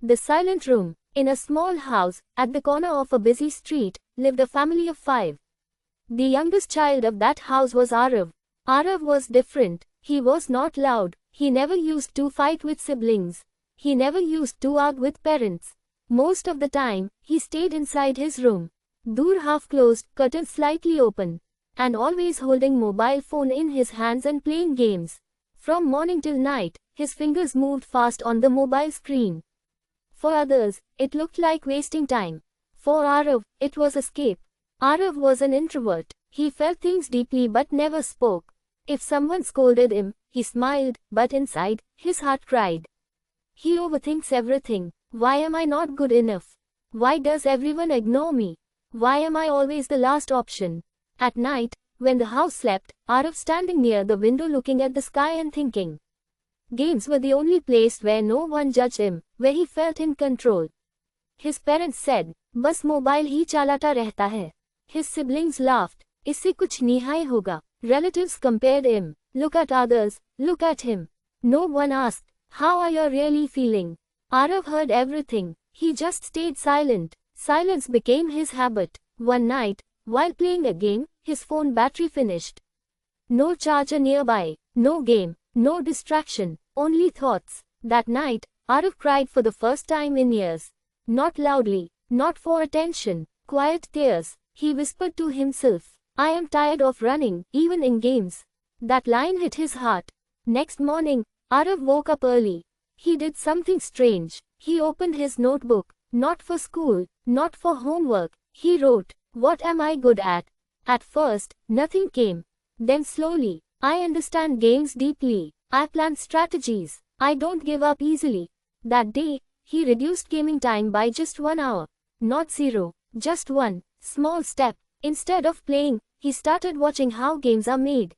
The Silent Room. In a small house, at the corner of a busy street, lived a family of 5. The youngest child of that house was Arav. Arav was different. He was not loud. He never used to fight with siblings. He never used to argue with parents. Most of the time, he stayed inside his room. Door half closed, curtains slightly open. And always holding mobile phone in his hands and playing games. From morning till night, his fingers moved fast on the mobile screen. For others, it looked like wasting time. For Arav, it was escape. Arav was an introvert. He felt things deeply but never spoke. If someone scolded him, he smiled, but inside, his heart cried. He overthinks everything. Why am I not good enough? Why does everyone ignore me? Why am I always the last option? At night, when the house slept, Arav standing near the window looking at the sky and thinking. Games were the only place where no one judged him, where he felt in control. His parents said, "बस mobile ही चलाता रहता है." His siblings laughed, "इससे कुछ नहीं होगा." Relatives compared him. Look at others, look at him. No one asked, "How are you really feeling?" Arav heard everything. He just stayed silent. Silence became his habit. One night, while playing a game, his phone battery finished. No charger nearby, no game, no distraction, only thoughts. That night, Arav cried for the first time in years. Not loudly, not for attention, quiet tears. He whispered to himself, "I am tired of running, even in games." That line hit his heart. Next morning, Arav woke up early. He did something strange. He opened his notebook, not for school, not for homework. He wrote, "What am I good at?" At first, nothing came. Then slowly, "I understand games deeply. I plan strategies. I don't give up easily." That day, he reduced gaming time by just 1 hour. Not 0, just 1 small step. Instead of playing, he started watching how games are made.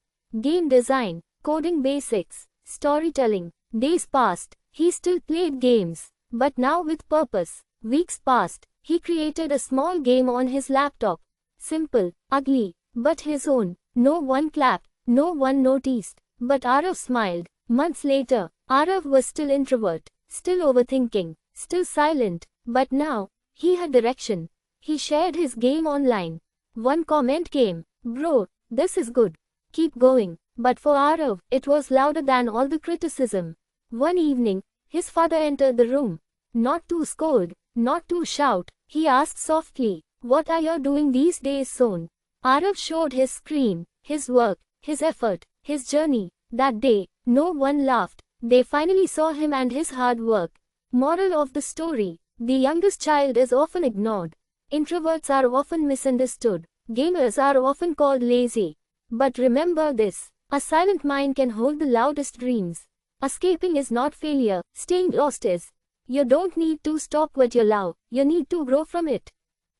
Game design, coding basics, storytelling. Days passed. He still played games, but now with purpose. Weeks passed. He created a small game on his laptop. Simple, ugly, but his own. No one clapped, no one noticed. But Arav smiled. Months later, Arav was still introvert, still overthinking, still silent. But now, he had direction. He shared his game online. One comment came, "Bro, this is good. Keep going." But for Arav, it was louder than all the criticism. One evening, his father entered the room. Not to scold, not to shout, he asked softly, "What are you doing these days, son?" Arav showed his screen, his work, his effort, his journey. That day, no one laughed. They finally saw him and his hard work. Moral of the story: the youngest child is often ignored. Introverts are often misunderstood. Gamers are often called lazy. But remember this: a silent mind can hold the loudest dreams. Escaping is not failure, staying lost is. You don't need to stop what you love, you need to grow from it.